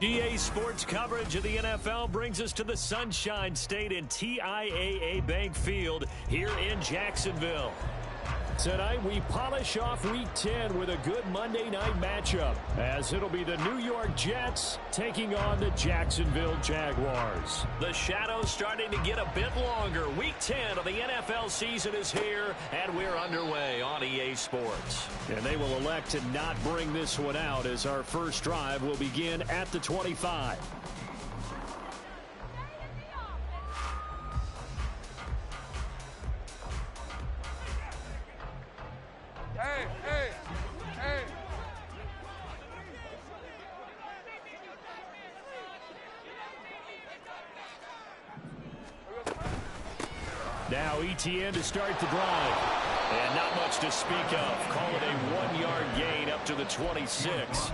EA Sports coverage of the NFL brings us to the Sunshine State and TIAA Bank Field here in Jacksonville. Tonight, we polish off Week 10 with a good Monday night matchup, as it'll be the New York Jets taking on the Jacksonville Jaguars. The shadow's starting to get a bit longer. Week 10 of the NFL season is here, and we're underway on EA Sports. And they will elect to not bring this one out, as our first drive will begin at the 25. Now ETN to start the drive. And not much to speak of. Call it a 1-yard gain up to the 26.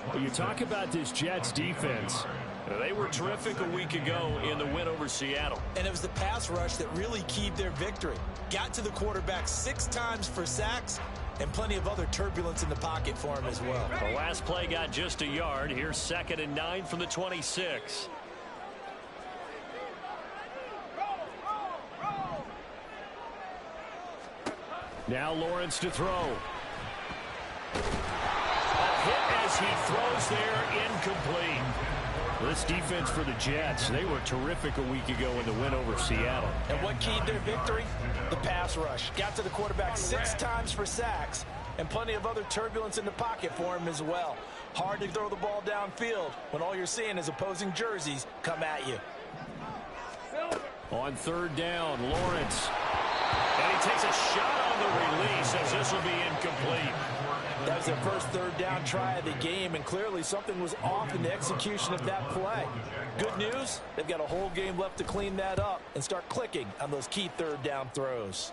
Well, you talk about this Jets defense. They were terrific a week ago in the win over Seattle. And it was the pass rush that really keyed their victory. Got to the quarterback 6 times for sacks and plenty of other turbulence in the pocket for him as well. The last play got just a yard. Here's 2nd and 9 from the 26. Now Lawrence to throw. A hit as he throws there, incomplete. This defense for the Jets, they were terrific a week ago in the win over Seattle. And what keyed their victory? The pass rush. Got to the quarterback 6 times for sacks and plenty of other turbulence in the pocket for him as well. Hard to throw the ball downfield when all you're seeing is opposing jerseys come at you. On 3rd down, Lawrence. And he takes a shot on the release as this will be incomplete. That was their first 3rd down try of the game, and clearly something was off in the execution of that play. Good news, they've got a whole game left to clean that up and start clicking on those key 3rd down throws.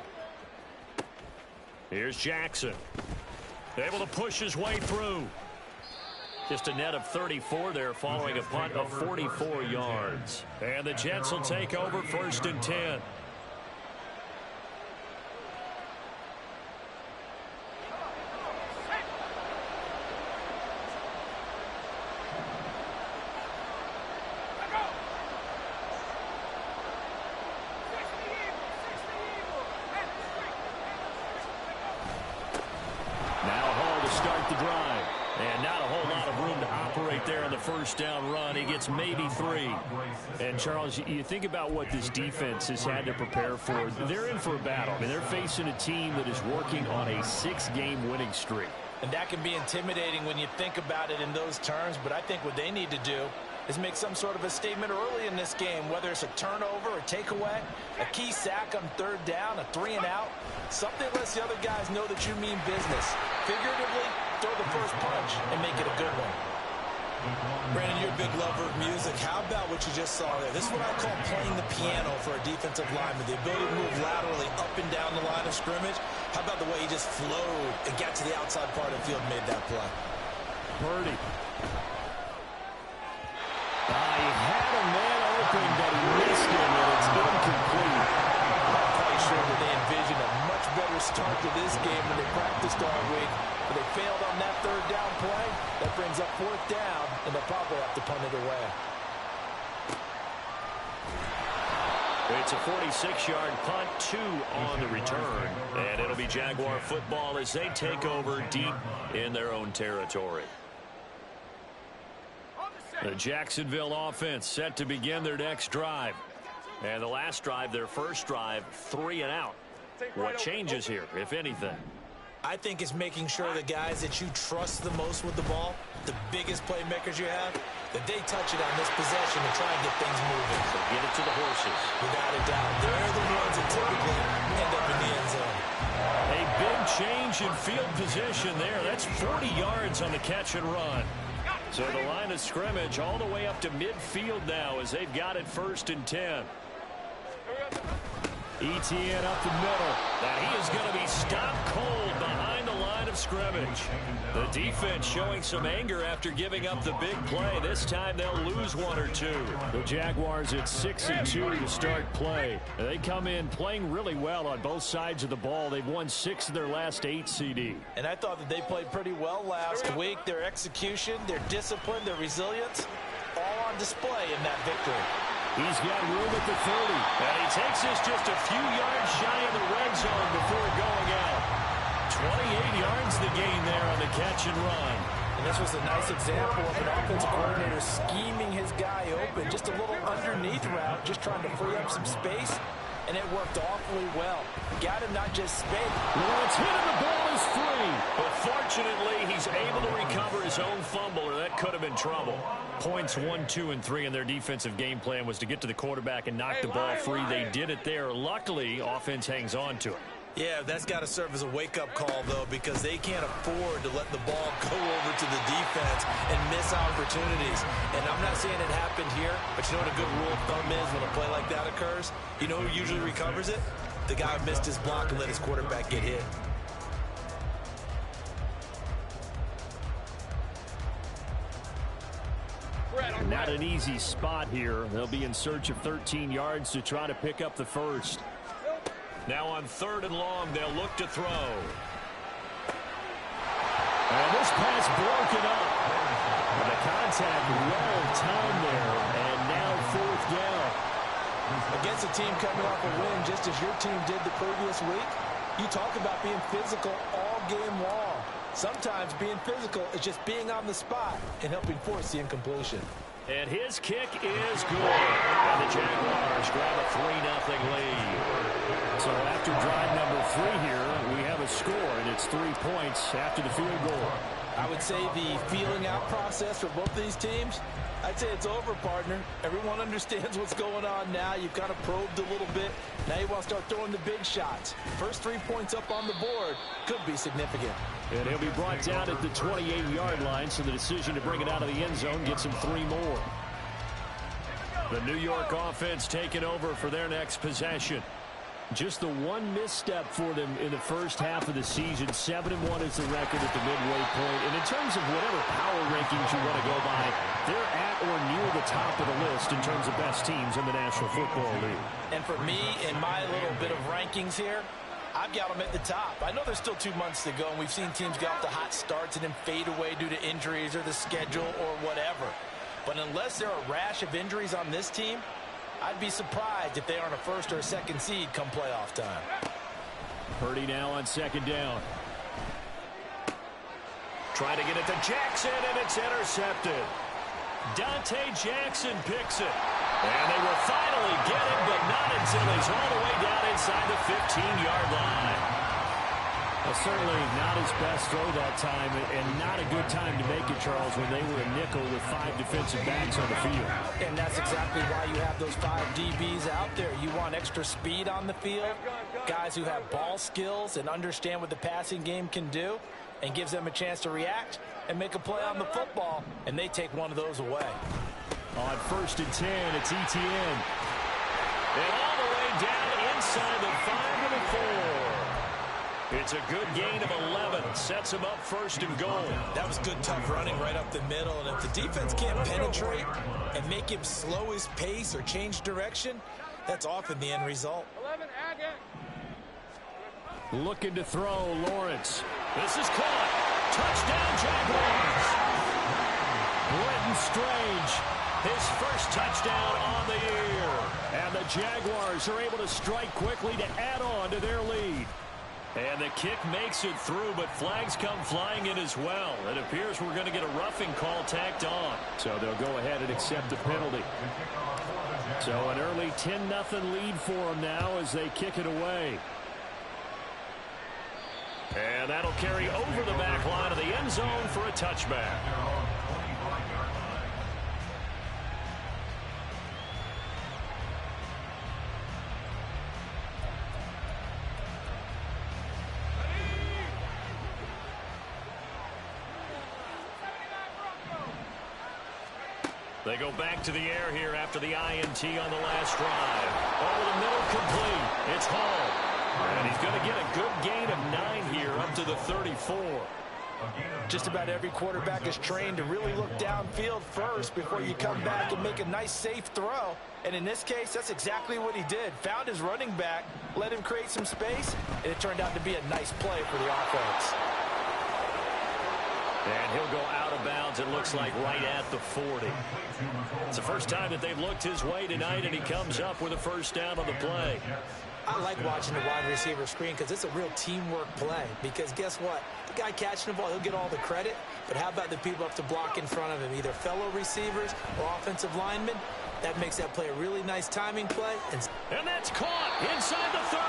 Here's Jackson. Able to push his way through. Just a net of 34 there following a punt of 44 yards. And the Jets will take over 1st and 10. First down run. He gets maybe 3. And, Charles, you think about what this defense has had to prepare for. They're in for a battle. I mean, they're facing a team that is working on a 6-game winning streak. And that can be intimidating when you think about it in those terms, but I think what they need to do is make some sort of a statement early in this game, whether it's a turnover, a takeaway, a key sack on 3rd down, a 3-and-out, something that lets the other guys know that you mean business. Figuratively, throw the first punch and make it a good one. Brandon, you're a big lover of music. How about what you just saw there? This is what I call playing the piano for a defensive lineman. The ability to move laterally up and down the line of scrimmage. How about the way he just flowed and got to the outside part of the field and made that play? Purdy. He had a man open, but he missed him, and it's incomplete. I'm quite sure that they envisioned a much better start to this game when they practiced all week. But they failed on that 3rd down play. That brings up 4th down, and they'll probably have to punt it away. It's a 46-yard punt, 2 on the return. And it'll be Jaguar football as they take over deep in their own territory. The Jacksonville offense set to begin their next drive. And the last drive, their first drive, 3-and-out. What changes here, if anything? I think it's making sure the guys that you trust the most with the ball, the biggest playmakers you have, that they touch it on this possession and try and get things moving. So get it to the horses. Without a doubt. They're the ones that typically end up in the end zone. A big change in field position there. That's 40 yards on the catch and run. So the line of scrimmage all the way up to midfield now as they've got it 1st and 10. ETN up the middle. Now he is going to be stopped cold behind the line of of scrimmage. The defense showing some anger after giving up the big play. This time they'll lose one or two. The Jaguars at 6-2 to start play. They come in playing really well on both sides of the ball. They've won 6 of their last 8 CD. And I thought that they played pretty well last week. Their execution, their discipline, their resilience, all on display in that victory. He's got room at the 30. And he takes this just a few yards shy of the red zone before going out. 28 yards the gain there on the catch and run. And this was a nice example of an offensive coordinator scheming his guy open. Just a little underneath route, just trying to free up some space. And it worked awfully well. Got him not just spin. Lawrence hit and the ball is free. But fortunately, he's able to recover his own fumble, or that could have been trouble. Points 1, 2, and 3 in their defensive game plan was to get to the quarterback and knock the ball free. They did it there. Luckily, offense hangs on to it. Yeah, that's got to serve as a wake-up call, though, because they can't afford to let the ball go over to the defense and miss opportunities. And I'm not saying it happened here, but you know what a good rule of thumb is when a play like that occurs? You know who usually recovers it? The guy who missed his block and let his quarterback get hit. Not an easy spot here. They'll be in search of 13 yards to try to pick up the first. Now on 3rd and long, they'll look to throw. And this pass broken up. And the contact well timed there. And now 4th down. Against a team coming off a win, just as your team did the previous week, you talk about being physical all game long. Sometimes being physical is just being on the spot and helping force the incompletion. And his kick is good. And the Jaguars grab a 3-0 lead. So after drive number 3 here, we have a score, and it's 3 points after the field goal. I would say the feeling out process for both these teams, I'd say it's over, partner. Everyone understands what's going on now. You've kind of probed a little bit. Now you want to start throwing the big shots. First 3 points up on the board could be significant. And he'll be brought down at the 28-yard line, so the decision to bring it out of the end zone gets him 3 more. The New York offense taking over for their next possession. Just the one misstep for them in the first half of the season. 7-1 is the record at the midway point. And in terms of whatever power rankings you want to go by, they're at or near the top of the list in terms of best teams in the National Football League. And for me, in my little bit of rankings here, I've got them at the top. I know there's still 2 months to go, and we've seen teams get off to hot starts and then fade away due to injuries or the schedule or whatever. But unless there are a rash of injuries on this team, I'd be surprised if they aren't a 1st or a 2nd seed come playoff time. Purdy now on 2nd down. Trying to get it to Jackson, and it's intercepted. Dante Jackson picks it. And they will finally get him, but not until he's all the way down inside the 15-yard line. Well, certainly not his best throw that time, and not a good time to make it, Charles, when they were a nickel with 5 defensive backs on the field. And that's exactly why you have those 5 DBs out there. You want extra speed on the field, guys who have ball skills and understand what the passing game can do, and gives them a chance to react and make a play on the football, and they take one of those away. On 1st and 10, it's ETN. And all the way down inside the 5 to the 4. It's a good gain of 11. Sets him up 1st and goal. That was good, tough running right up the middle. And if the defense can't penetrate and make him slow his pace or change direction, that's often the end result. Looking to throw, Lawrence. This is caught. Touchdown, Jaguars. Brenton Strange, his first touchdown on the year. And the Jaguars are able to strike quickly to add on to their lead. And the kick makes it through, but flags come flying in as well. It appears we're going to get a roughing call tacked on. So they'll go ahead and accept the penalty. So an early 10-0 lead for them now as they kick it away. And that'll carry over the back line of the end zone for a touchback. They go back to the air here after the INT on the last drive. Over the middle, complete. It's Hall. And he's going to get a good gain of 9 here up to the 34. Just about every quarterback is trained to really look downfield first before you come back and make a nice, safe throw. And in this case, that's exactly what he did. Found his running back, let him create some space, and it turned out to be a nice play for the offense. And he'll go out of bounds, it looks like, right at the 40. It's the first time that they've looked his way tonight, and he comes up with a first down on the play. I like watching the wide receiver screen because it's a real teamwork play. Because guess what? The guy catching the ball, he'll get all the credit. But how about the people up to block in front of him, either fellow receivers or offensive linemen? That makes that play a really nice timing play. And that's caught inside the 30.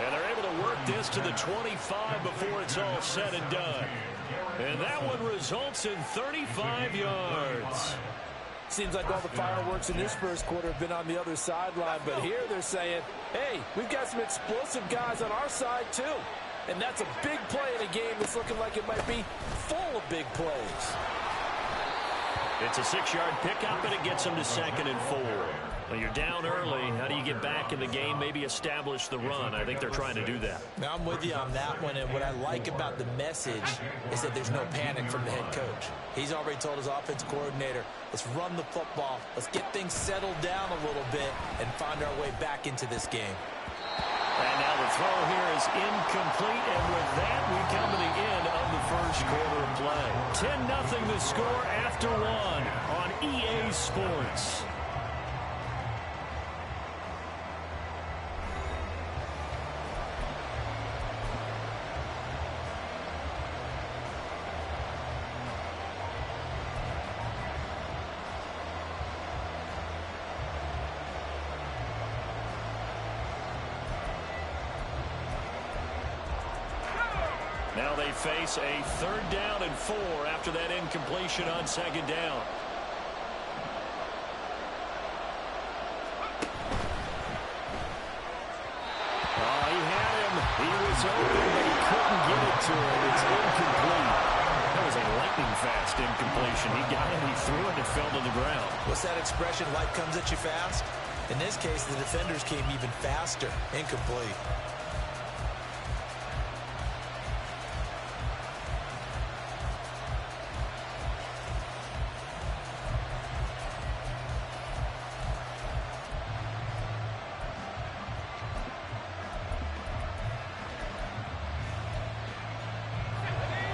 And they're able to work this to the 25 before it's all said and done. And that one results in 35 yards. Seems like all the fireworks in this first quarter have been on the other sideline, but here they're saying, hey, we've got some explosive guys on our side too. And that's a big play in a game that's looking like it might be full of big plays. It's a 6-yard pickup, and it gets them to 2nd and 4. Well, you're down early. How do you get back in the game, maybe establish the run? I think they're trying to do that. Now, I'm with you on that one, and what I like about the message is that there's no panic from the head coach. He's already told his offensive coordinator, let's run the football, let's get things settled down a little bit and find our way back into this game. And now the throw here is incomplete, and with that, we come to the end of the first quarter of play. 10-0 the score after 1 on EA Sports. Now they face a 3rd down and 4 after that incompletion on 2nd down. Oh, he had him. He was open, but he couldn't get it to him. It's incomplete. That was a lightning-fast incompletion. He got it, he threw it, and it fell to the ground. What's that expression, life comes at you fast? In this case, the defenders came even faster. Incomplete.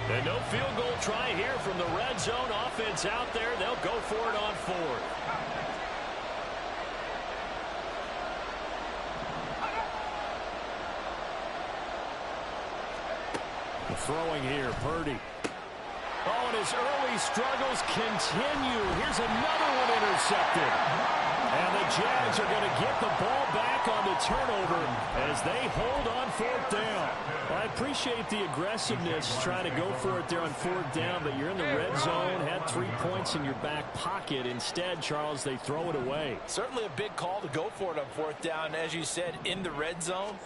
And no field goal try here from the red zone. Offense out there. They'll go for it on 4th. The throwing here, Purdy. Oh, and his early struggles continue. Here's another one intercepted. And the Jags are going to get the ball back on the turnover as they hold on 4th down. Well, I appreciate the aggressiveness trying to go for it there on 4th down, but you're in the red zone, had 3 points in your back pocket. Instead, Charles, they throw it away. Certainly a big call to go for it on 4th down. As you said, in the red zone,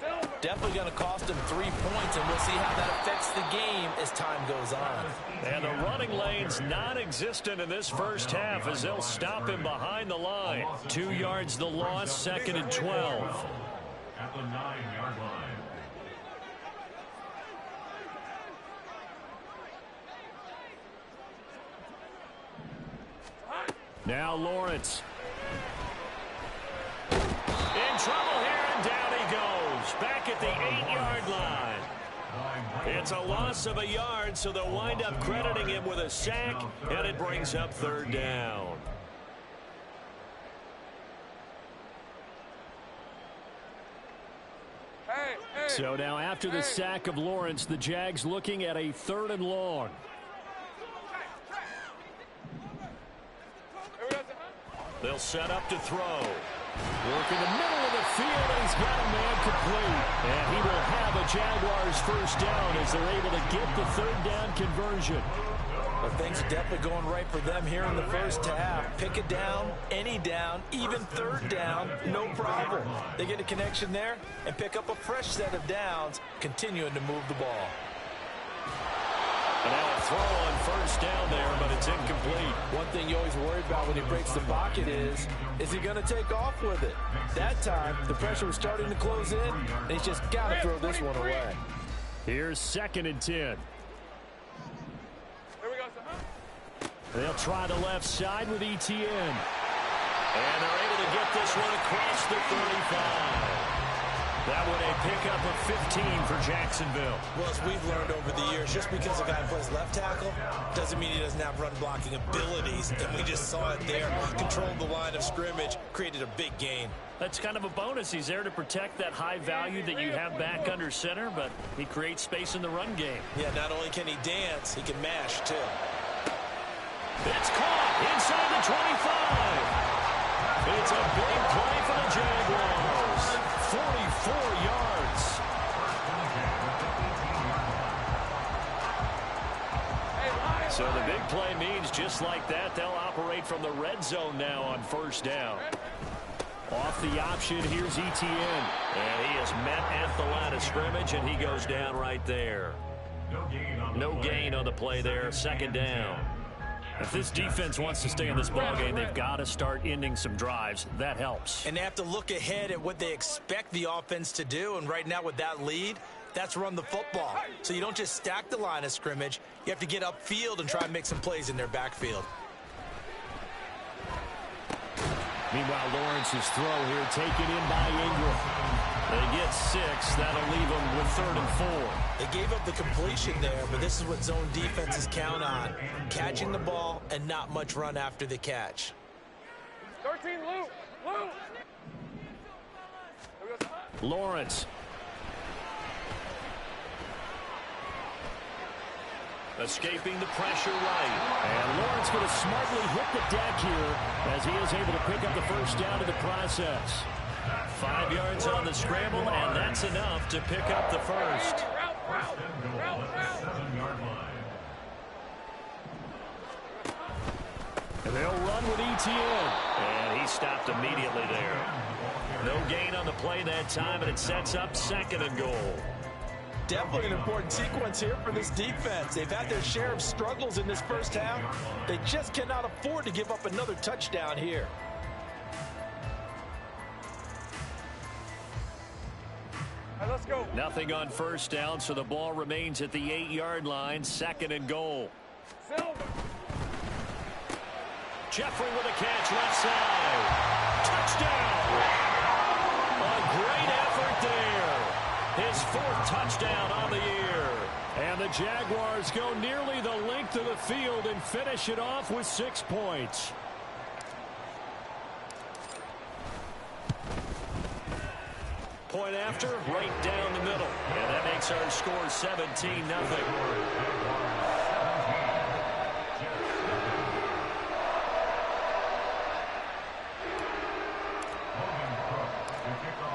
definitely going to cost them 3 points, and we'll see how that affects the game as time goes on. And the running lane's non-existent in this first half as they'll stop him behind the line. 2 yards the loss, 2nd and 12. At the 9-yard line. Now Lawrence. In trouble here, and down he goes. Back at the 8-yard line. It's a loss of a yard, so they'll wind up crediting him with a sack, and it brings up 3rd down. So now after the sack of Lawrence, the Jags looking at a 3rd and long. They'll set up to throw. Work in the middle of the field, and he's got a man complete. And he will have a Jaguars first down as they're able to get the 3rd down conversion. Well, things are definitely going right for them here in the first half. Pick it down, any down, even 3rd down, no problem. They get a connection there and pick up a fresh set of downs, continuing to move the ball. And now a throw on first down there, but it's incomplete. One thing you always worry about when he breaks the pocket is he going to take off with it? That time, the pressure was starting to close in, and he's just got to throw this one away. Here's 2nd and 10. They'll try the left side with ETN. And they're able to get this one across the 35. That one a pickup of 15 for Jacksonville. Well, as we've learned over the years, just because a guy plays left tackle doesn't mean he doesn't have run blocking abilities. And we just saw it there. Controlled the line of scrimmage, created a big gain. That's kind of a bonus. He's there to protect that high value that you have back under center, but he creates space in the run game. Yeah, not only can he dance, he can mash, too. It's caught inside the 25. It's a big play for the Jaguars. 44 yards. So the big play means just like that, they'll operate from the red zone now on 1st down. Off the option, here's ETN. And he is met at the line of scrimmage, and he goes down right there. No gain on the play there, 2nd down. If this defense wants to stay in this ballgame, they've got to start ending some drives. That helps. And they have to look ahead at what they expect the offense to do. And right now with that lead, that's run the football. So you don't just stack the line of scrimmage. You have to get upfield and try and make some plays in their backfield. Meanwhile, Lawrence's throw here taken in by Ingram. They get 6. That'll leave them with 3rd and 4. They gave up the completion there, but this is what zone defenses count on. Catching the ball and not much run after the catch. 13, Lou. Lawrence. Escaping the pressure right. And Lawrence going to smartly hit the deck here as he is able to pick up the 1st down in the process. 5 yards on the scramble, and that's enough to pick up the 1st. And they'll run with ETN. And he stopped immediately there. No gain on the play that time, and it sets up 2nd and goal. Definitely an important sequence here for this defense. They've had their share of struggles in this 1st half. They just cannot afford to give up another touchdown here. Let's go. Nothing on 1st down, so the ball remains at the 8-yard line. 2nd and goal. Jeffrey with a catch left side. Touchdown! A great effort there. His 4th touchdown on the year. And the Jaguars go nearly the length of the field and finish it off with 6 points. Point after, right down the middle. And that makes our score 17-0.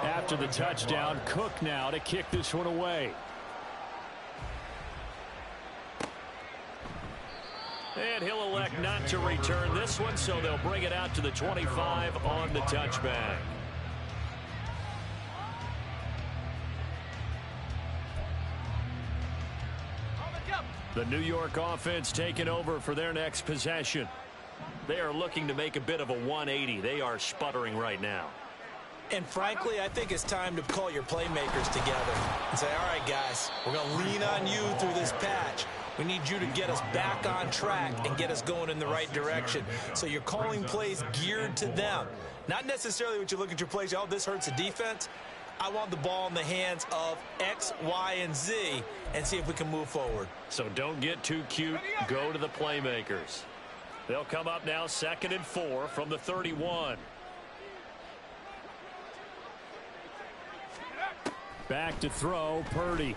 After the touchdown, Cook now to kick this one away. And he'll elect not to return this one, so they'll bring it out to the 25 on the touchback. The New York offense taking over for their next possession. They are looking to make a bit of a 180. They are sputtering right now. And frankly, I think it's time to call your playmakers together and say, all right, guys, we're going to lean on you through this patch. We need you to get us back on track and get us going in the right direction. So you're calling plays geared to them. Not necessarily what you look at your plays, oh, this hurts the defense. I want the ball in the hands of X, Y, and Z and see if we can move forward. So don't get too cute. Go to the playmakers. They'll come up now 2nd and 4 from the 31. Back to throw, Purdy.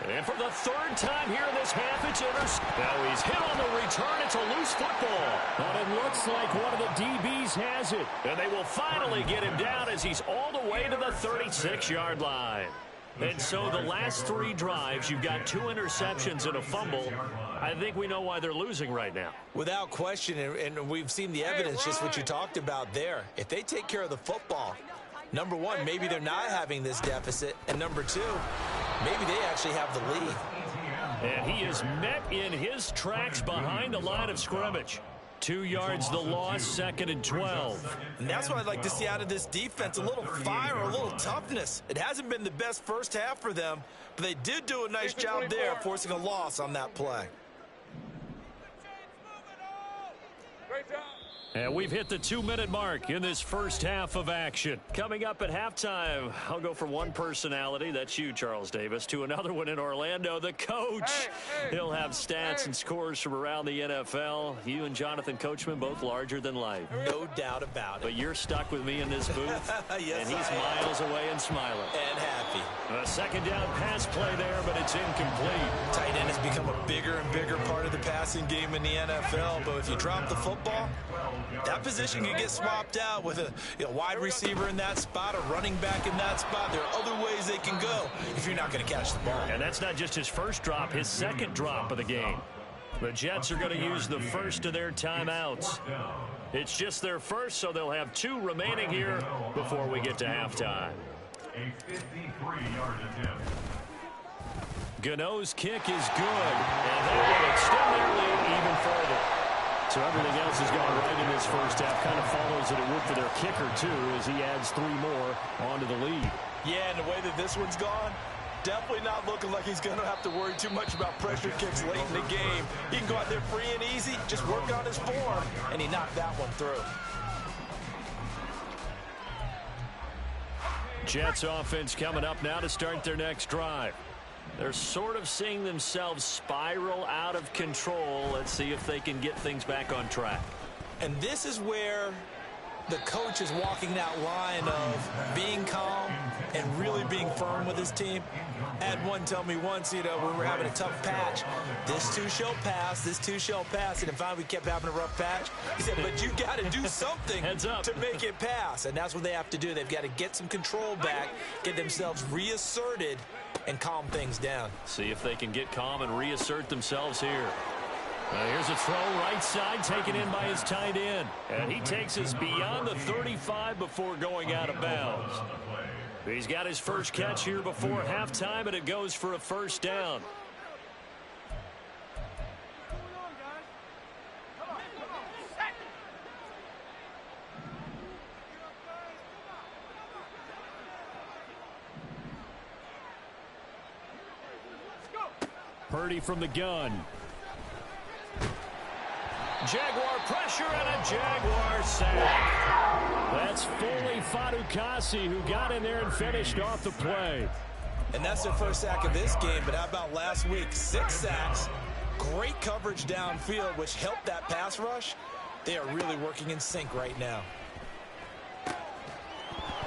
And for the 3rd time here in this half, it's intercepted. Now he's hit on the return. It's a loose football. But it looks like one of the DBs has it. And they will finally get him down as he's all the way to the 36-yard line. And so the last 3 drives, you've got 2 interceptions and a fumble. I think we know why they're losing right now. Without question, and we've seen the evidence, just what you talked about there. If they take care of the football, number one, maybe they're not having this deficit. And number 2, maybe they actually have the lead. And he is met in his tracks behind the line of scrimmage. 2 yards the loss, 2nd and 12. And that's what I'd like to see out of this defense, a little fire, a little toughness. It hasn't been the best first half for them, but they did do a nice job there forcing a loss on that play. Great job. And we've hit the 2-minute mark in this first half of action. Coming up at halftime, I'll go from one personality, that's you, Charles Davis, to another one in Orlando, the coach. He'll have stats and scores from around the NFL. You and Jonathan Coachman, both larger than life. No doubt about it. But you're stuck with me in this booth, yes, and he's miles away and smiling. And happy. A second down pass play there, but it's incomplete. Tight end has become a bigger and bigger part of the passing game in the NFL, but if you drop the football, that position can get swapped out with a wide receiver in that spot, a running back in that spot. There are other ways they can go if you're not going to catch the ball. And that's not just his first drop, his second drop of the game. The Jets are going to use the first of their timeouts. It's just their first, so they'll have 2 remaining here before we get to halftime. A 53-yard attempt. Gano's kick is good, and they will extend their lead even further. So everything else has gone right in this first half. Kind of follows that it would for their kicker, too, as he adds 3 more onto the lead. Yeah, and the way that this one's gone, definitely not looking like he's going to have to worry too much about pressure kicks late in the game. He can go out there free and easy, just work on his form, and he knocked that one through. Jets offense coming up now to start their next drive. They're sort of seeing themselves spiral out of control. Let's see if they can get things back on track. And this is where the coach is walking that line of being calm and really being firm with his team. I had one tell me once, when we were having a tough patch, this too shall pass, this too shall pass. And finally we kept having a rough patch. He said, but you got to do something to make it pass. And that's what they have to do. They've got to get some control back, get themselves reasserted, and calm things down. See if they can get calm and reassert themselves here. Here's a throw right side taken in by his tight end. And he takes us beyond the 35 before going out of bounds. He's got his first catch here before halftime, and it goes for a first down. Purdy from the gun. Jaguar pressure and a Jaguar sack. That's Foley Fadukasi who got in there and finished off the play. And that's their first sack of this game, but how about last week? 6 sacks, great coverage downfield, which helped that pass rush. They are really working in sync right now.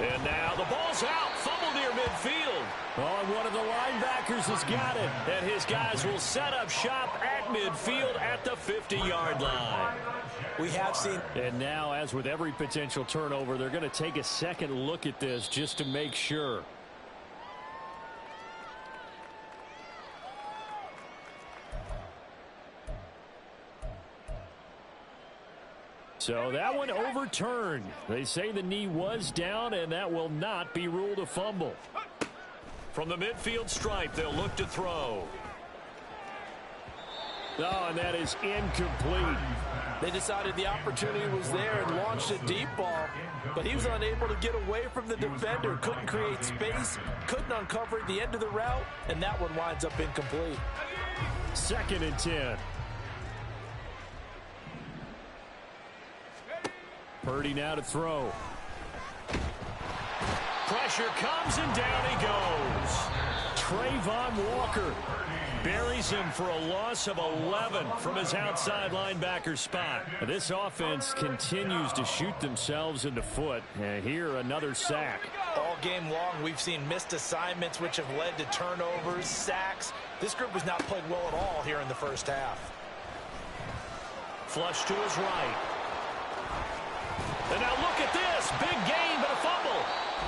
And now the ball's out. Fumble near midfield. Oh, and one of the linebackers has got it. And his guys will set up shop at midfield at the 50-yard line. We have seen. And now, as with every potential turnover, they're going to take a second look at this just to make sure. So that one overturned. They say the knee was down, and that will not be ruled a fumble. From the midfield stripe, they'll look to throw. Oh, and that is incomplete. They decided the opportunity was there and launched a deep ball, but he was unable to get away from the defender, couldn't create space, couldn't uncover the end of the route, and that one winds up incomplete. 2nd and 10. Purdy now to throw. Pressure comes and down he goes. Trayvon Walker buries him for a loss of 11 from his outside linebacker spot. This offense continues to shoot themselves in the foot. And here another sack. All game long we've seen missed assignments which have led to turnovers, sacks. This group has not played well at all here in the first half. Flush to his right. And now look at this. Big gain, but a fumble.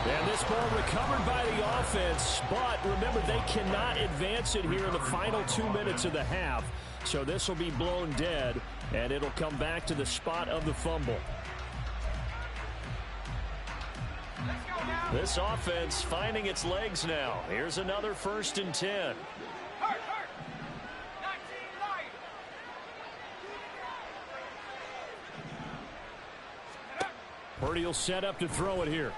And this ball recovered by the offense. But remember, they cannot advance it here in the final 2 minutes of the half. So this will be blown dead, and it'll come back to the spot of the fumble. This offense finding its legs now. Here's another 1st and 10. Purdy will set up to throw it here.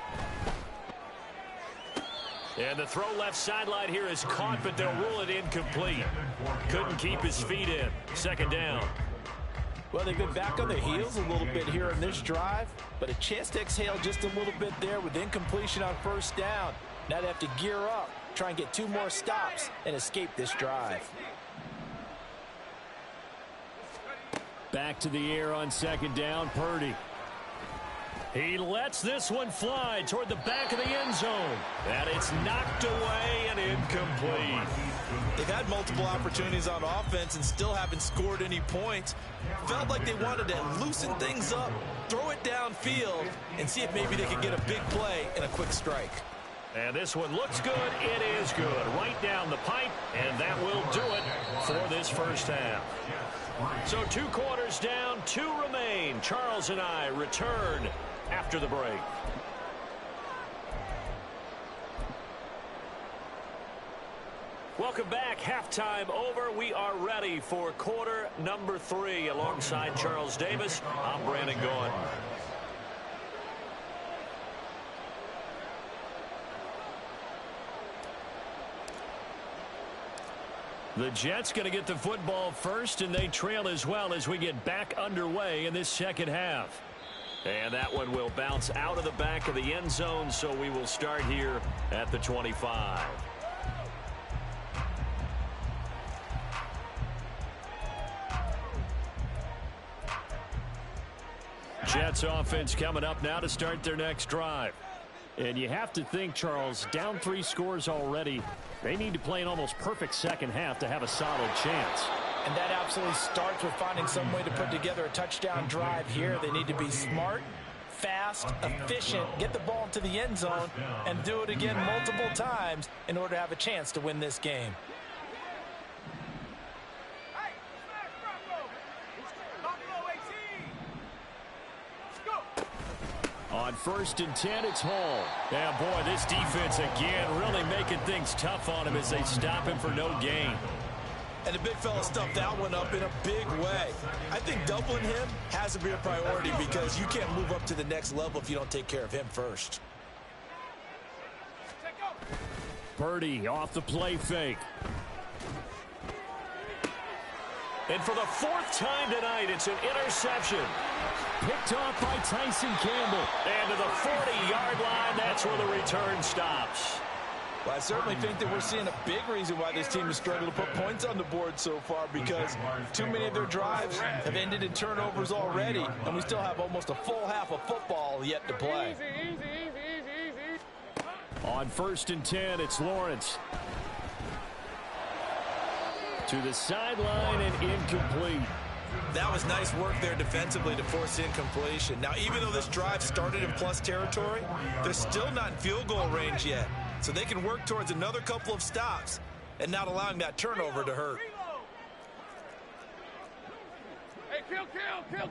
And the throw left sideline here is caught, but they'll rule it incomplete. Couldn't keep his feet in. Second down. Well, they've been back on their heels a little bit here in this drive, but a chance to exhale just a little bit there with incompletion on first down. Now they have to gear up, try and get 2 more stops, and escape this drive. Back to the air on second down, Purdy. He lets this one fly toward the back of the end zone. And it's knocked away and incomplete. They've had multiple opportunities on offense and still haven't scored any points. Felt like they wanted to loosen things up, throw it downfield, and see if maybe they could get a big play and a quick strike. And this one looks good. It is good. Right down the pipe, and that will do it for this first half. So 2 quarters down, 2 remain. Charles and I return after the break. Welcome back. Halftime over. We are ready for quarter number 3. Alongside Charles Davis, I'm Brandon Gaudin. The Jets going to get the football first, and they trail as well as we get back underway in this second half. And that one will bounce out of the back of the end zone, so we will start here at the 25. Jets offense coming up now to start their next drive. And you have to think, Charles, down 3 scores already. They need to play an almost perfect second half to have a solid chance. And that absolutely starts with finding some way to put together a touchdown drive here. They need to be smart, fast, efficient, get the ball into the end zone, and do it again multiple times in order to have a chance to win this game. On 1st and 10, it's Hall. Yeah, boy, this defense again really making things tough on him as they stop him for no gain. And the big fella stuffed that one up in a big way. I think doubling him has to be a priority because you can't move up to the next level if you don't take care of him first. Purdy off the play fake. And for the 4th time tonight, it's an interception. Picked off by Tyson Campbell. And to the 40-yard line, that's where the return stops. Well, I certainly think that we're seeing a big reason why this team has struggled to put points on the board so far, because too many of their drives have ended in turnovers already, and we still have almost a full half of football yet to play. On 1st and 10, it's Lawrence. To the sideline and incomplete. That was nice work there defensively to force incompletion. Now, even though this drive started in plus territory, they're still not in field goal range yet. So they can work towards another couple of stops and not allowing that turnover to hurt. Hey, kill. Ready.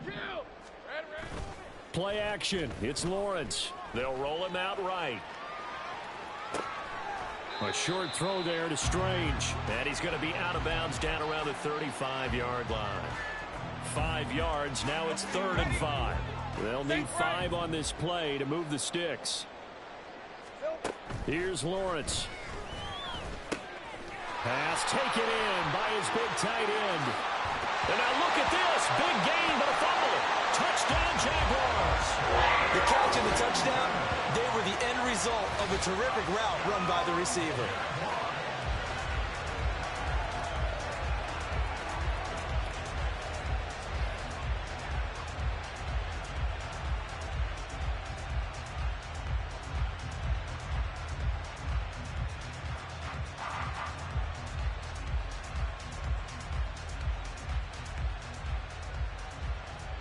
Play action. It's Lawrence. They'll roll him out right. A short throw there to Strange. And he's going to be out of bounds down around the 35-yard line. 5 yards. Now it's 3rd and 5. They'll need 5 on this play to move the sticks. Here's Lawrence. Pass taken in by his big tight end. And now look at this. Big gain, but a fumble. Touchdown, Jaguars. The catch and the touchdown, they were the end result of a terrific route run by the receiver.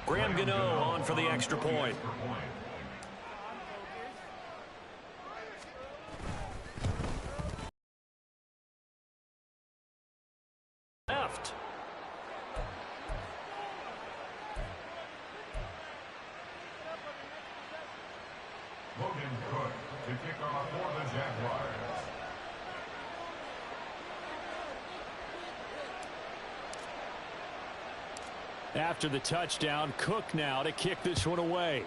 Graham Gano on for the extra point. Left. Logan Cook to kick off for the Jaguars. After the touchdown, Cook now to kick this one away.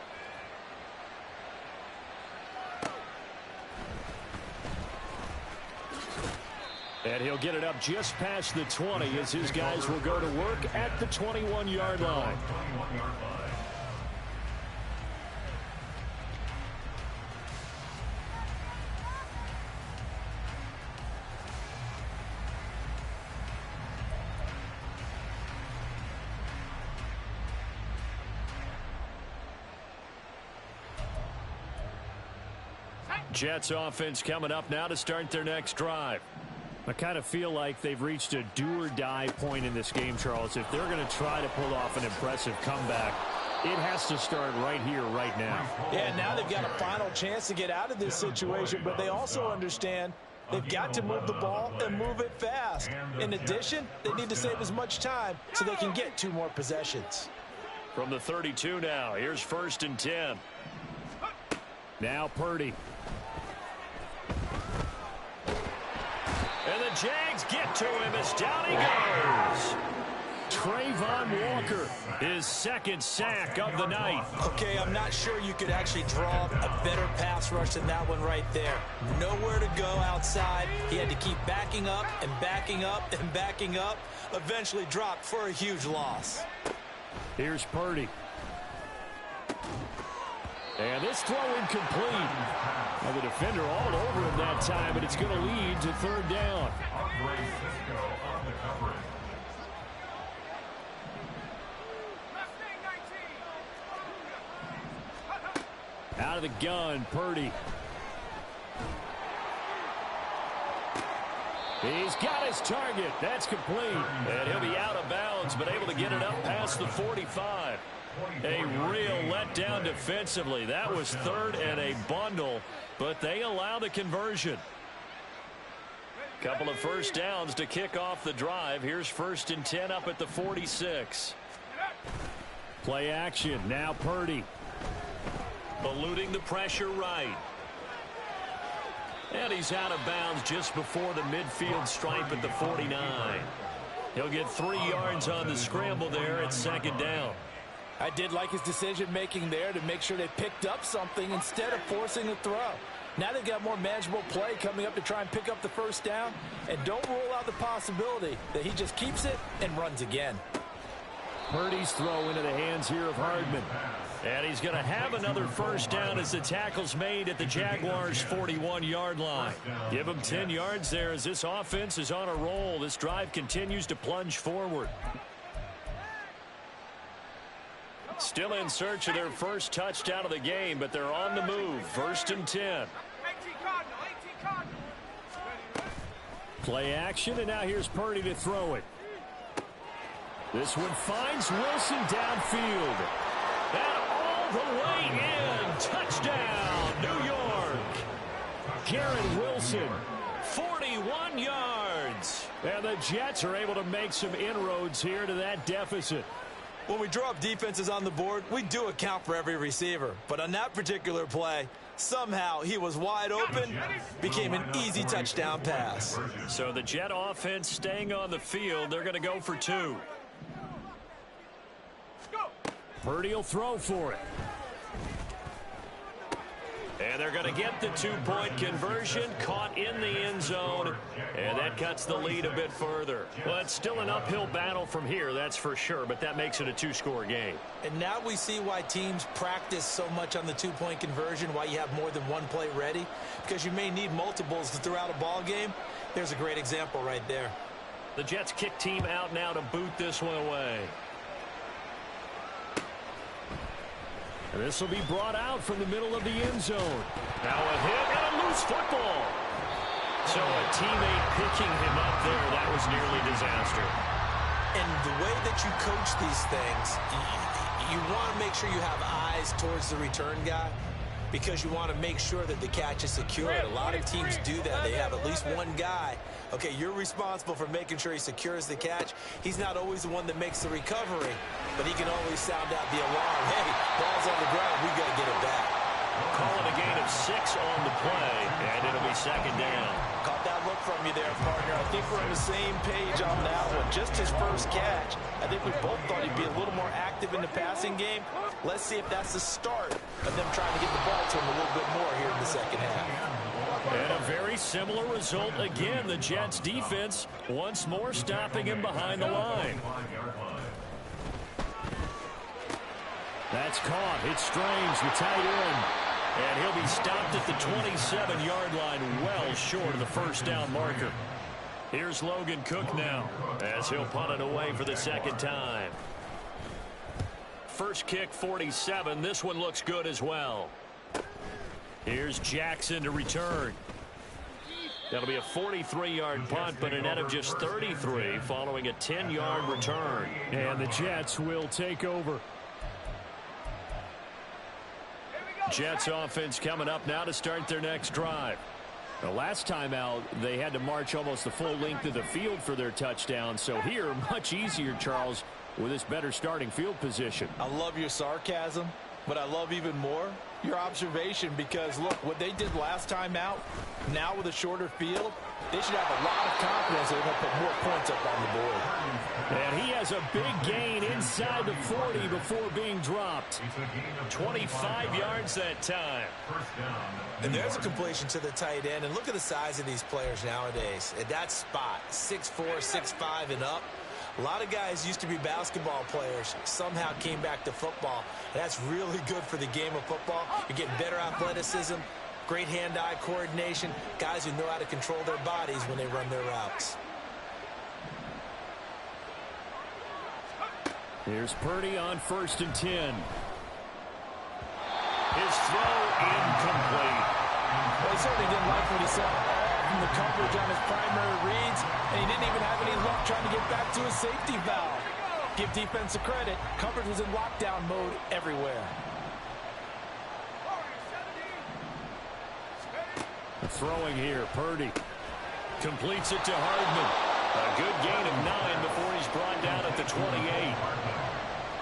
And he'll get it up just past the 20 as his guys will go to work at the 21-yard line. Jets offense coming up now to start their next drive. I kind of feel like they've reached a do-or-die point in this game, Charles. If they're going to try to pull off an impressive comeback, it has to start right here, right now. Yeah, now they've got a final chance to get out of this situation, but they also understand they've got to move the ball and move it fast. In addition, they need to save as much time so they can get 2 more possessions. From the 32 now, here's 1st and 10. Now Purdy. And the Jags get to him as down he goes. Trayvon Walker, his 2nd sack of the night. Okay, I'm not sure you could actually draw a better pass rush than that one right there. Nowhere to go outside. He had to keep backing up and backing up and backing up. Eventually dropped for a huge loss. Here's Purdy. And this throw incomplete. Well, the defender all over him that time, but it's going to lead to 3rd down. Out of the gun, Purdy. He's got his target. That's complete. And he'll be out of bounds, but able to get it up past the 45. A real letdown defensively. That was 3rd and a bundle, but they allow the conversion. Couple of first downs to kick off the drive. Here's 1st and 10 up at the 46. Play action. Now Purdy. Eluding the pressure right. And he's out of bounds just before the midfield stripe at the 49. He'll get 3 yards on the scramble there at 2nd down. I did like his decision-making there to make sure they picked up something instead of forcing a throw. Now they've got more manageable play coming up to try and pick up the 1st down. And don't rule out the possibility that he just keeps it and runs again. Purdy's throw into the hands here of Hardman. And he's going to have another 1st down as the tackle's made at the Jaguars' 41-yard line. Give him 10 yards there as this offense is on a roll. This drive continues to plunge forward. Still in search of their first touchdown of the game, but they're on the move. 1st and 10. Play action, and now here's Purdy to throw it. This one finds Wilson downfield. And all the way in. Touchdown, New York. Garrett Wilson, 41 yards. And the Jets are able to make some inroads here to that deficit. When we draw up defenses on the board, we do account for every receiver. But on that particular play, somehow he was wide open, became an easy touchdown pass. So the Jet offense staying on the field. They're going to go for 2. Purdy will throw for it. And they're going to get the 2-point conversion, caught in the end zone, and that cuts the lead a bit further. Well, it's still an uphill battle from here, that's for sure, but that makes it a 2-score game. And now we see why teams practice so much on the 2-point conversion, why you have more than one play ready, because you may need multiples throughout a ball game. There's a great example right there. The Jets kick team out now to boot this one away. And this will be brought out from the middle of the end zone. Now a hit and a loose football. So a teammate picking him up there, that was nearly disaster. And the way that you coach these things, you want to make sure you have eyes towards the return guy, because you want to make sure that the catch is secure. A lot of teams do that. They have at least one guy. Okay, you're responsible for making sure he secures the catch. He's not always the one that makes the recovery, but he can always sound out the alarm. Hey, ball's on the ground. We got to get it back. Calling a gain of 6 on the play, and it'll be 2nd down. Caught that look from you there, partner. I think we're on the same page on that one. Just his first catch. I think we both thought he'd be a little more active in the passing game. Let's see if that's the start of them trying to get the ball to him a little bit more here in the second half. And a very similar result again. The Jets defense once more stopping him behind the line. That's caught. It's Strange, the tight end. And he'll be stopped at the 27-yard line, well short of the first down marker. Here's Logan Cook now as he'll punt it away for the second time. First kick, 47. This one looks good as well. Here's Jackson to return. That'll be a 43-yard punt, but a net of just 33 following a 10-yard return. And the Jets will take over. Jets offense coming up now to start their next drive. The last time out, they had to march almost the full length of the field for their touchdown. So here, much easier, Charles, with this better starting field position. I love your sarcasm, but I love even more your observation, because look, what they did last time out, now with a shorter field, they should have a lot of confidence they're going to put more points up on the board. And he has a big gain inside the 40 before being dropped. 25 yards that time. And there's a completion to the tight end. And look at the size of these players nowadays. At that spot, 6'4", 6'5", and up. A lot of guys used to be basketball players, somehow came back to football. And that's really good for the game of football. You're getting better athleticism, great hand-eye coordination, guys who know how to control their bodies when they run their routes. Here's Purdy on 1st and 10. His throw incomplete. Well, he certainly didn't like what he saw from the coverage on his primary reads, and he didn't even have any luck trying to get back to his safety valve. Give defense a credit. Coverage was in lockdown mode everywhere. Throwing here, Purdy completes it to Hardman. A good gain of 9 before he's brought down at the 28.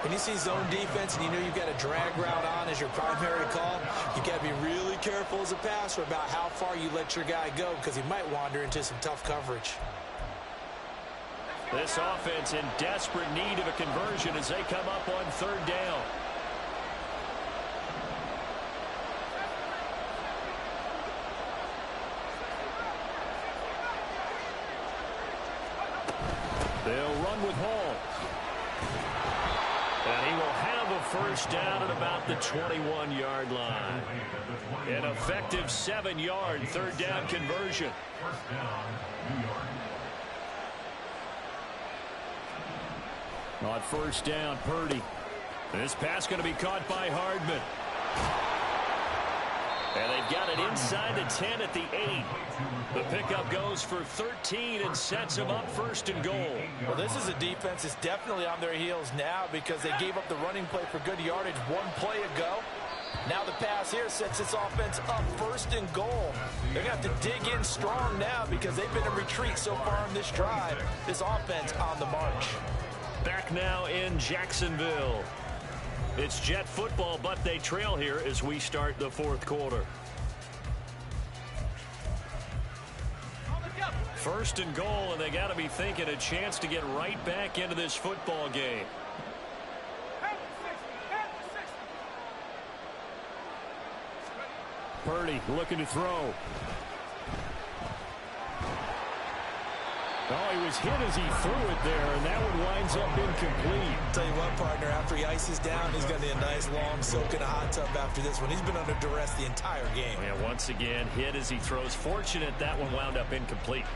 When you see zone defense and you know you've got a drag route on as your primary call, you got to be really careful as a passer about how far you let your guy go, because he might wander into some tough coverage. This offense in desperate need of a conversion as they come up on 3rd down. They'll run with Hall. And he will have a first down at about the 21-yard line. An effective 7-yard 3rd down conversion. On 1st down, Purdy. This pass going to be caught by Hardman. And they've got it inside the 10 at the 8. The pickup goes for 13 and sets them up 1st and goal. Well, this is a defense that's definitely on their heels now, because they gave up the running play for good yardage one play ago. Now the pass here sets this offense up 1st and goal. They're going to have to dig in strong now, because they've been in retreat so far in this drive. This offense on the march. Back now in Jacksonville. It's Jet football, but they trail here as we start the 4th quarter. 1st and goal, and they got to be thinking a chance to get right back into this football game. Purdy looking to throw. Oh, he was hit as he threw it there, and that one winds up incomplete. Tell you what, partner, after he ices down, he's going to be a nice long soak in a hot tub after this one. He's been under duress the entire game. Yeah, once again, hit as he throws. Fortunate that one wound up incomplete.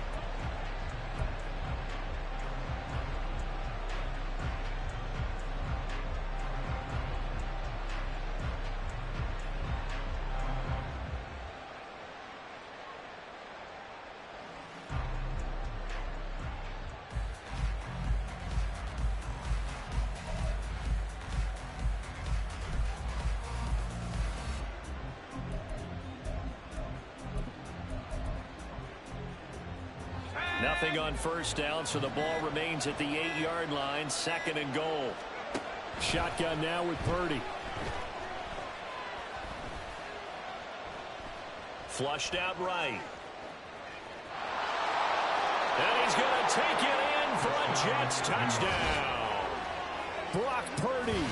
Nothing on 1st down, so the ball remains at the 8-yard line, 2nd and goal. Shotgun now with Purdy. Flushed out right. And he's going to take it in for a Jets touchdown. Brock Purdy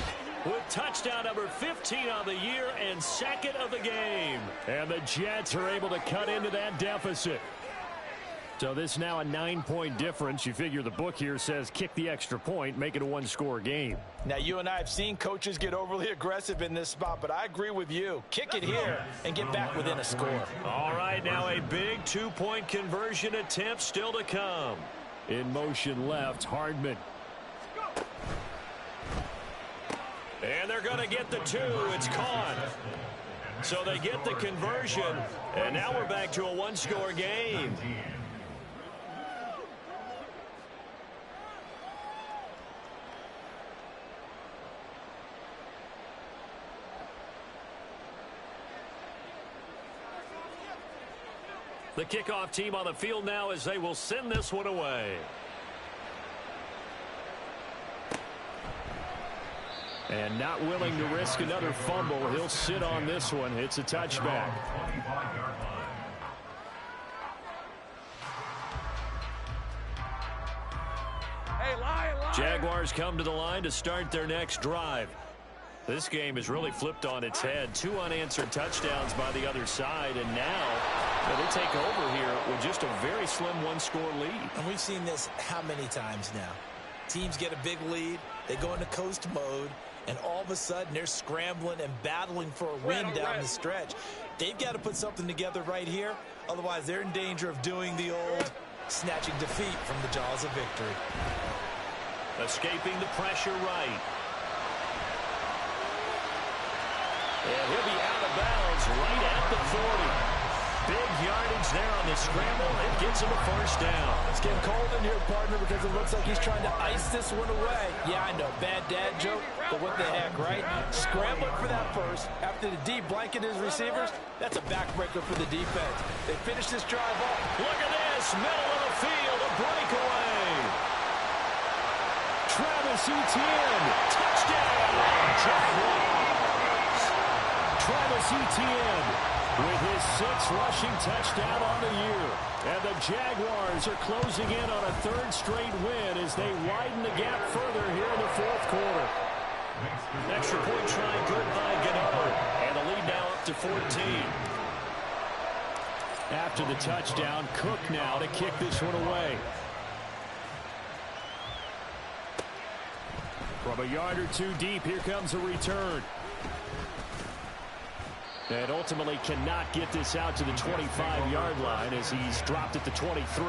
with touchdown number 15 on the year and second of the game. And the Jets are able to cut into that deficit. So this is now a 9-point difference. You figure the book here says kick the extra point, make it a one-score game. Now, you and I have seen coaches get overly aggressive in this spot, but I agree with you. Kick it here and get back within a score. All right, now a big 2-point conversion attempt still to come. In motion left, Hardman. And they're going to get the 2. It's caught. So they get the conversion, and now we're back to a one-score game. The kickoff team on the field now as they will send this one away. And not willing to risk another fumble. He'll sit on this one. It's a touchback. Hey, line. Jaguars come to the line to start their next drive. This game is really flipped on its head. 2 unanswered touchdowns by the other side, and now they take over here with just a very slim one-score lead. And we've seen this how many times now? Teams get a big lead, they go into coast mode, and all of a sudden they're scrambling and battling for a win down the stretch. They've got to put something together right here, otherwise they're in danger of doing the old snatching defeat from the jaws of victory. Escaping the pressure right. And he'll be out of bounds right at the 40. Big yardage there on the scramble. It gets him a first down. It's getting cold in here, partner, because it looks like he's trying to ice this one away. Yeah, I know, bad dad joke, but what the heck, right? Scrambling for that first after the D blanket his receivers. That's a backbreaker for the defense. They finish this drive off. Look at this, middle of the field, a breakaway. Travis Etienne, touchdown, Jaguars. Travis Etienne with his 6th rushing touchdown on the year. And the Jaguars are closing in on a 3rd straight win as they widen the gap further here in the 4th quarter. Extra point try good by Gennard. And the lead now up to 14. After the touchdown, Cook now to kick this one away. From a yard or 2 deep, here comes a return. And ultimately cannot get this out to the 25-yard line as he's dropped at the 23.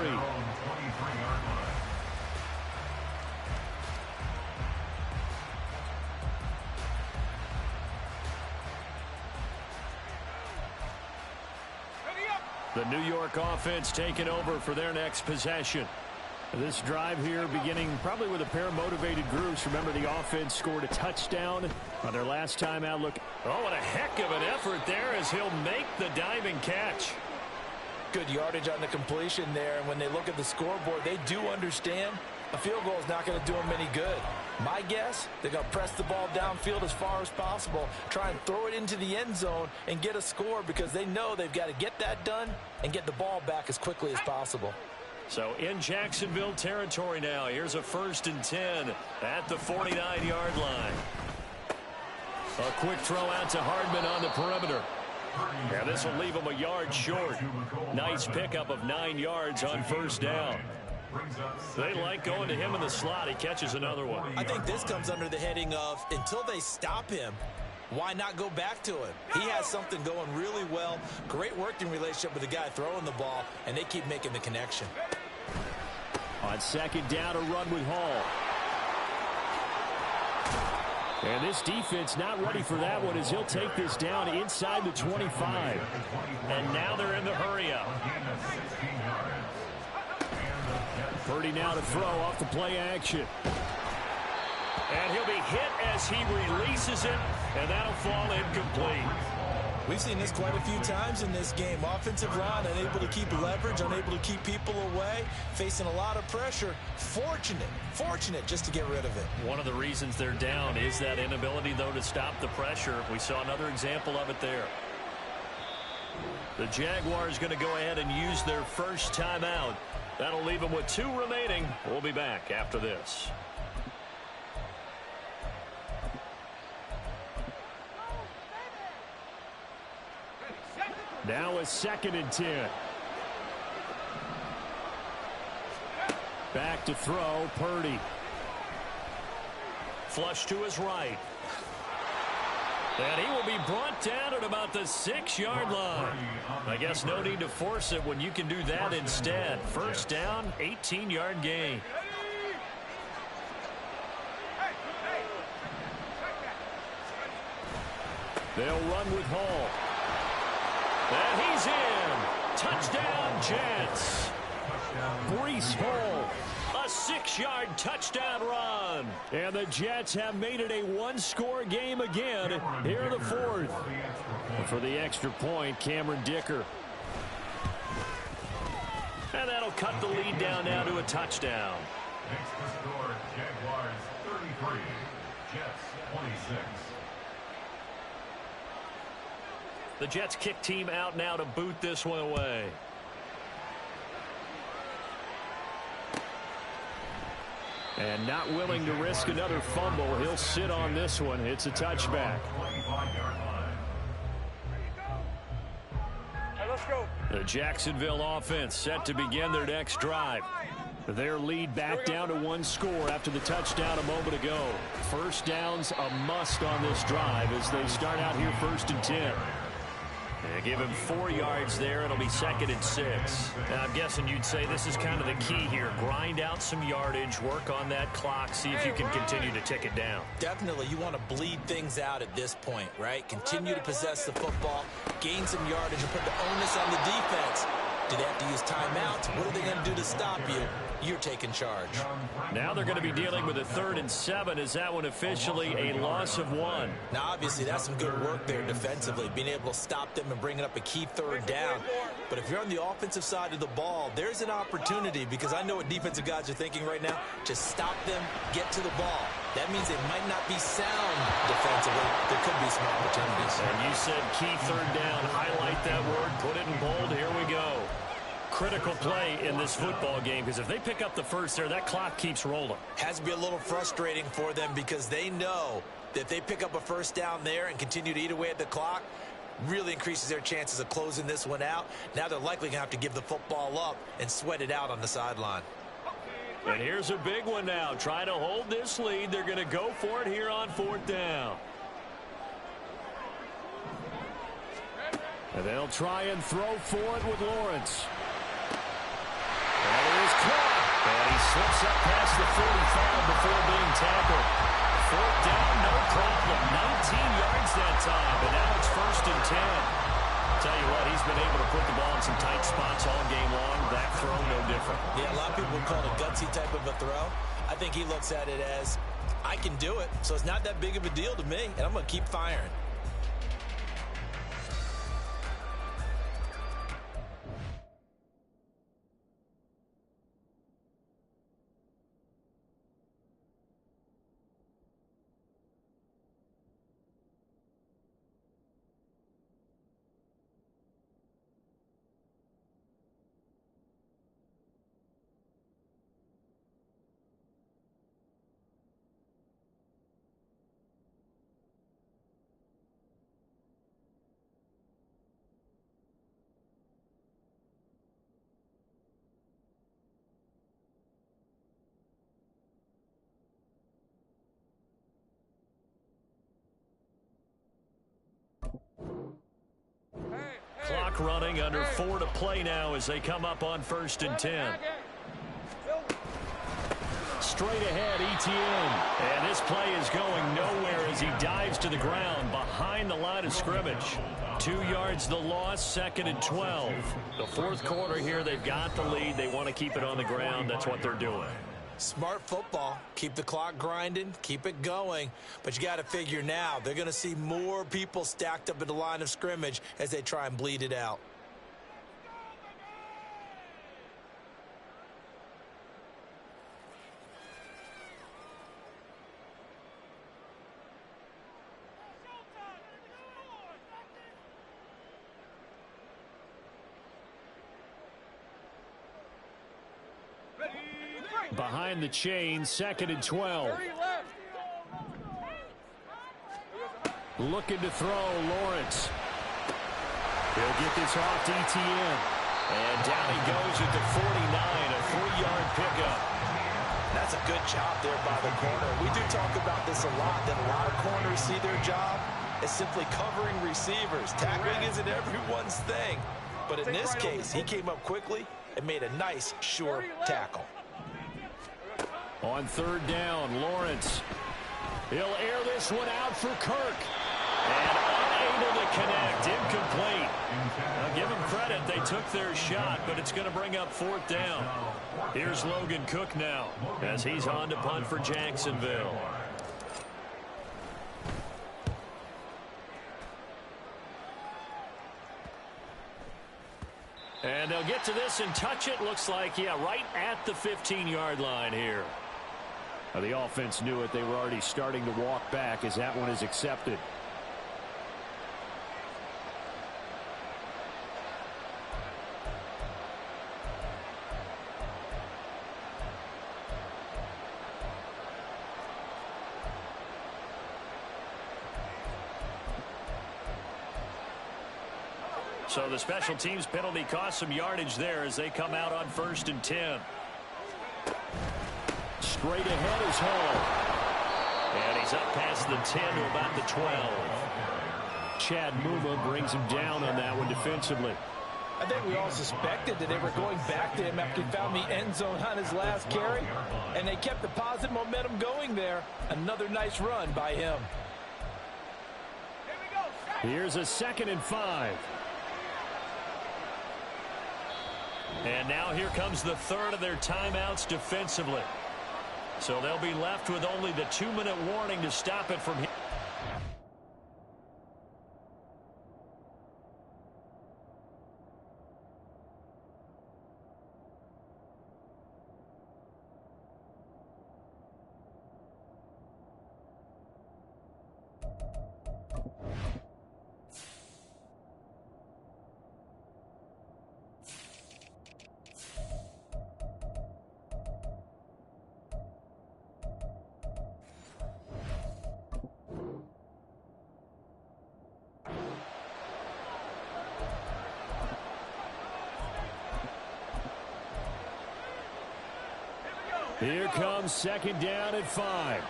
The New York offense taking over for their next possession. This drive here beginning probably with a pair of motivated groups. Remember, the offense scored a touchdown on their last time out. Look, oh, what a heck of an effort there as he'll make the diving catch. Good yardage on the completion there, and when they look at the scoreboard, they do understand a field goal is not going to do them any good. My guess, they're going to press the ball downfield as far as possible, try and throw it into the end zone and get a score because they know they've got to get that done and get the ball back as quickly as possible. So in Jacksonville territory now. Here's a 1st and 10 at the 49-yard line. A quick throw out to Hardman on the perimeter. Yeah, this will leave him a yard short. Nice pickup of 9 yards on 1st down. They like going to him in the slot. He catches another one. I think this comes under the heading of until they stop him, why not go back to him? He has something going really well. Great working relationship with the guy throwing the ball, and they keep making the connection. On 2nd down, a run with Hall. And this defense not ready for that one as he'll take this down inside the 25. And now they're in the hurry-up. Purdy now to throw off the play action. And he'll be hit as he releases it, and that'll fall incomplete. We've seen this quite a few times in this game. Offensive line unable to keep leverage, unable to keep people away, facing a lot of pressure. Fortunate just to get rid of it. One of the reasons they're down is that inability, though, to stop the pressure. We saw another example of it there. The Jaguars going to go ahead and use their first timeout. That'll leave them with 2 remaining. We'll be back after this. Now a 2nd and 10. Back to throw, Purdy. Flush to his right. And he will be brought down at about the 6-yard line. I guess no need to force it when you can do that instead. First down, 18-yard gain. They'll run with Hall. And he's in. Touchdown, Jets. Breece Hall. A 6-yard touchdown run. And the Jets have made it a one-score game again here in the 4th. For the extra point, Cameron Dicker. And that'll cut the lead down now to a touchdown. Makes the score Jaguars 33, Jets 26. The Jets kick team out now to boot this one away. And not willing to risk another fumble. He'll sit on this one. It's a touchback. Let's go. The Jacksonville offense set to begin their next drive. Their lead back down to 1 score after the touchdown a moment ago. First down's a must on this drive as they start out here 1st and 10. They give him 4 yards there. It'll be 2nd and 6. Now, I'm guessing you'd say this is kind of the key here. Grind out some yardage, work on that clock, see if you can continue to tick it down. Definitely, you want to bleed things out at this point, right? Continue to possess the football, gain some yardage, and put the onus on the defense. Do they have to use timeouts? What are they going to do to stop you? You're taking charge. Now they're going to be dealing with a 3rd and 7. Is that one officially a loss of 1? Now, obviously, that's some good work there defensively, being able to stop them and bringing up a key 3rd down. But if you're on the offensive side of the ball, there's an opportunity, because I know what defensive guys are thinking right now. Just stop them, get to the ball. That means they might not be sound defensively. There could be some opportunities. And you said key 3rd down. Highlight that word. Put it in bold. Here we go. Critical play in this football game, because if they pick up the first there, that clock keeps rolling. Has to be a little frustrating for them, because they know that if they pick up a first down there and continue to eat away at the clock, really increases their chances of closing this one out. Now they're likely going to have to give the football up and sweat it out on the sideline. And here's a big one now. Trying to hold this lead. They're going to go for it here on 4th down. And they'll try and throw for it with Lawrence. And it is caught. And he slips up past the 45 before being tackled. 4th down, no problem. 19 yards that time. And now it's 1st and 10. Tell you what, he's been able to put the ball in some tight spots all game long. That throw, no different. Yeah, a lot of people would call it a gutsy type of a throw. I think he looks at it as, I can do it, so it's not that big of a deal to me, and I'm going to keep firing. Clock running, under 4 to play now as they come up on 1st and 10. Straight ahead, Etienne. And this play is going nowhere as he dives to the ground behind the line of scrimmage. 2 yards the loss, 2nd and 12. The 4th quarter here, they've got the lead. They want to keep it on the ground. That's what they're doing. Smart football. Keep the clock grinding. Keep it going. But you got to figure now, they're going to see more people stacked up at the line of scrimmage as they try and bleed it out. Behind the chain, 2nd and 12. Looking to throw, Lawrence. He'll get this off to ETN. And down he goes at the 49, a 3-yard pickup. That's a good job there by the corner. We do talk about this a lot, that a lot of corners see their job as simply covering receivers. Tackling isn't everyone's thing. But in this case, he came up quickly and made a nice, sure tackle. On 3rd down, Lawrence. He'll air this one out for Kirk. And unable to connect, incomplete. Now, give them credit, they took their shot, but it's going to bring up 4th down. Here's Logan Cook now, as he's on to punt for Jacksonville. And they'll get to this and touch it. Looks like, yeah, right at the 15-yard line here. The offense knew it. They were already starting to walk back as that one is accepted. So the special teams penalty cost some yardage there as they come out on 1st and 10. Straight ahead is Hall. And he's up past the 10 to about the 12. Chad Muma brings him down on that one defensively. I think we all suspected that they were going back to him after he found the end zone on his last carry. And they kept the positive momentum going there. Another nice run by him. Here's a 2nd and 5. And now here comes the 3rd of their timeouts defensively. So they'll be left with only the 2-minute warning to stop it from here. Here comes 2nd down at 5.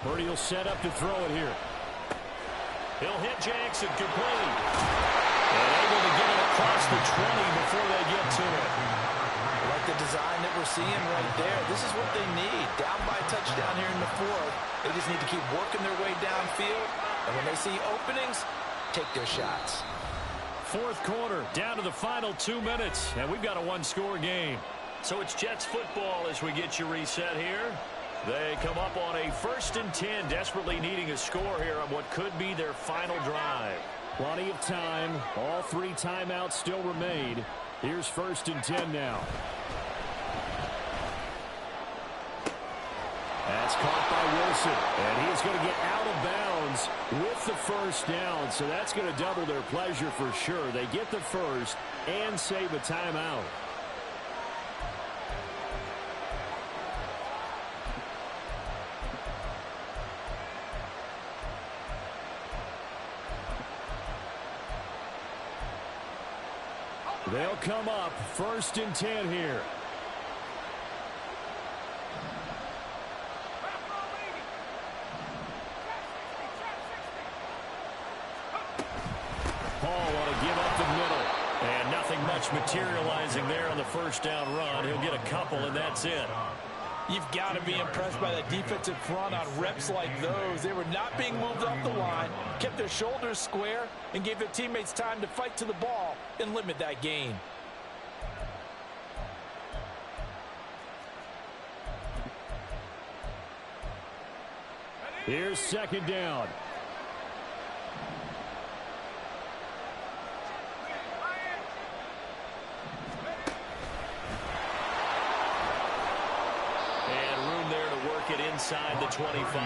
Purdy will set up to throw it here. He'll hit Jackson, complete. And able to get it across the 20 before they get to it. I like the design that we're seeing right there. This is what they need. Down by a touchdown here in the 4th. They just need to keep working their way downfield. And when they see openings, take their shots. 4th quarter, down to the final 2 minutes. And we've got a 1-score game. So it's Jets football as we get you reset here. They come up on a 1st and 10, desperately needing a score here on what could be their final drive. Plenty of time. All 3 timeouts still remain. Here's 1st and 10 now. That's caught by Wilson, and he's going to get out of bounds with the 1st down, so that's going to double their pleasure for sure. They get the 1st and save a timeout. They'll come up 1st and 10 here. Materializing there on the 1st down run. He'll get a couple, and that's it. You've got to be impressed by the defensive front on reps like those. They were not being moved off the line, kept their shoulders square, and gave their teammates time to fight to the ball and limit that gain. Here's 2nd down. Inside the 25.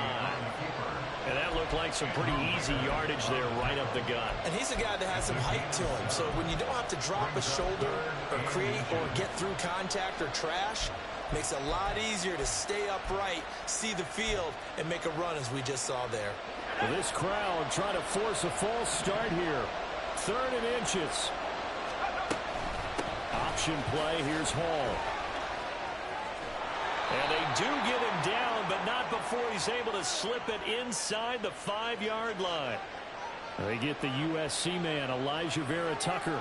And that looked like some pretty easy yardage there right up the gut. And he's a guy that has some height to him. So when you don't have to drop a shoulder or create or get through contact or trash, Makes it a lot easier to stay upright, see the field, and make a run as we just saw there. Well, this crowd trying to force a false start here. 3rd and inches. Option play. Here's Hall. And they do get him down, but not before he's able to slip it inside the 5-yard line. They get the USC man, Elijah Vera Tucker.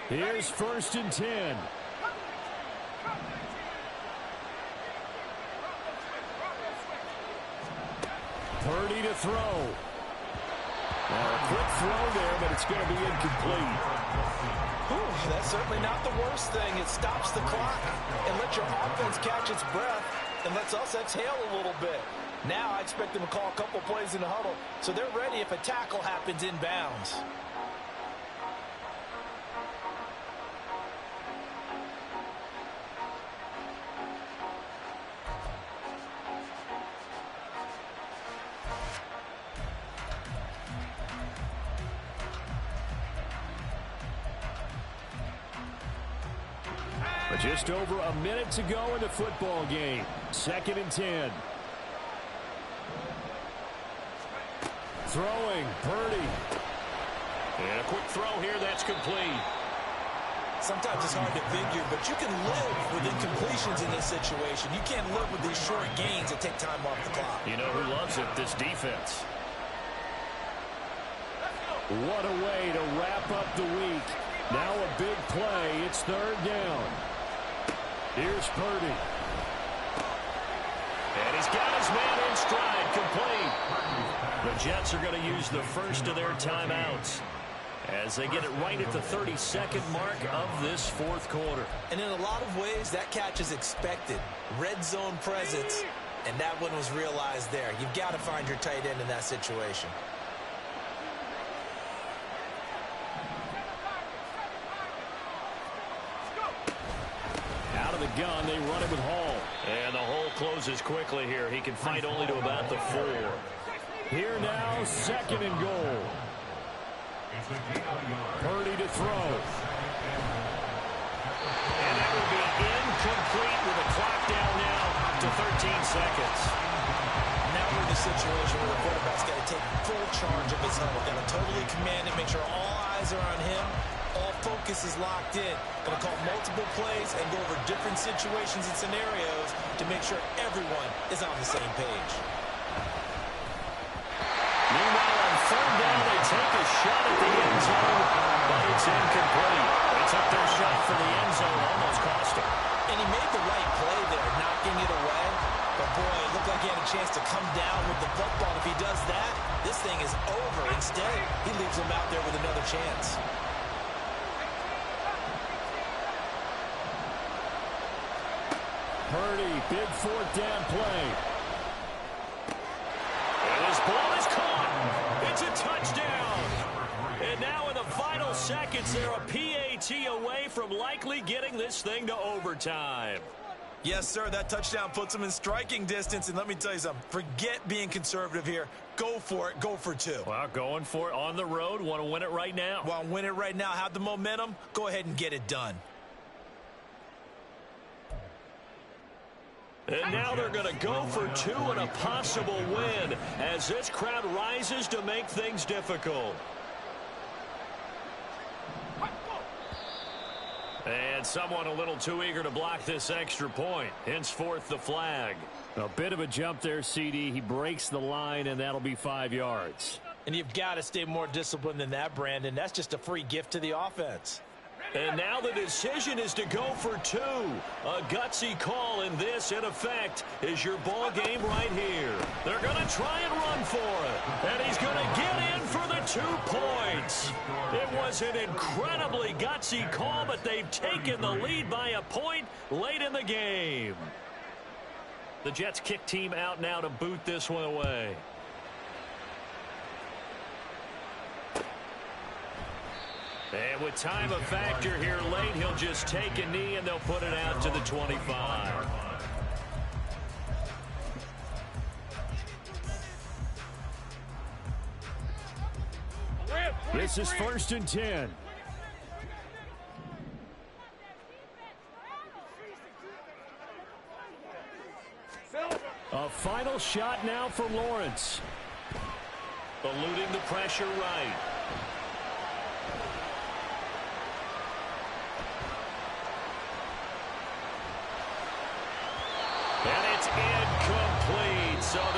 Here's 1st and 10. Purdy to throw. Well, a quick throw there, but it's going to be incomplete. Ooh, that's certainly not the worst thing. It stops the clock and lets your offense catch its breath and lets us exhale a little bit. Now I expect them to call a couple plays in the huddle so they're ready if a tackle happens inbounds. Just over a minute to go in the football game. 2nd and 10. Throwing, Purdy. And a quick throw here, that's complete. Sometimes it's hard to figure, but you can live with incompletions in this situation. You can't live with these short gains that take time off the clock. You know who loves it? This defense. What a way to wrap up the week. Now a big play. It's 3rd down. Here's Purdy. And he's got his man in stride, complete. The Jets are going to use the first of their timeouts as they get it right at the 32nd mark of this 4th quarter. And in a lot of ways, that catch is expected. Red zone presence, and that one was realized there. You've got to find your tight end in that situation. Gun, they run it with Hall. And the hole closes quickly here. He can fight only to about the 4. Here now, 2nd and goal. Purdy to throw. And that will be incomplete with the clock down now to 13 seconds. Now we're in the situation where the quarterback's got to take full charge of his huddle. Got to totally command it, make sure all eyes are on him. All focus is locked in. Going to call multiple plays and go over different situations and scenarios to make sure everyone is on the same page. Meanwhile, on 3rd down, they take a shot at the end zone, but it's incomplete. They took their shot for the end zone, almost cost him. And he made the right play there, knocking it away. But, boy, it looked like he had a chance to come down with the football. If he does that, this thing is over. Instead, he leaves him out there with another chance. Purdy, big 4th down play. And his ball is caught. It's a touchdown. And now in the final seconds, they're a PAT away from likely getting this thing to overtime. Yes, sir, that touchdown puts him in striking distance. And let me tell you something, forget being conservative here. Go for it. Go for 2. Well, going for it on the road. Want to win it right now. Want to win it right now. Have the momentum. Go ahead and get it done. And now they're going to go for 2 and a possible win as this crowd rises to make things difficult. And someone a little too eager to block this extra point. Henceforth, the flag. A bit of a jump there, CD. He breaks the line, and that'll be 5 yards. And you've got to stay more disciplined than that, Brandon. That's just a free gift to the offense. And now the decision is to go for 2. A gutsy call, and this, in effect, is your ball game right here. They're going to try and run for it. And he's going to get in for the 2 points. It was an incredibly gutsy call, but they've taken the lead by a point late in the game. The Jets kick team out now to boot this one away. And with time a factor here late, he'll just take a knee and they'll put it out to the 25. This is 1st and 10. A final shot now for Lawrence. Eluding the pressure right. And it's incomplete. So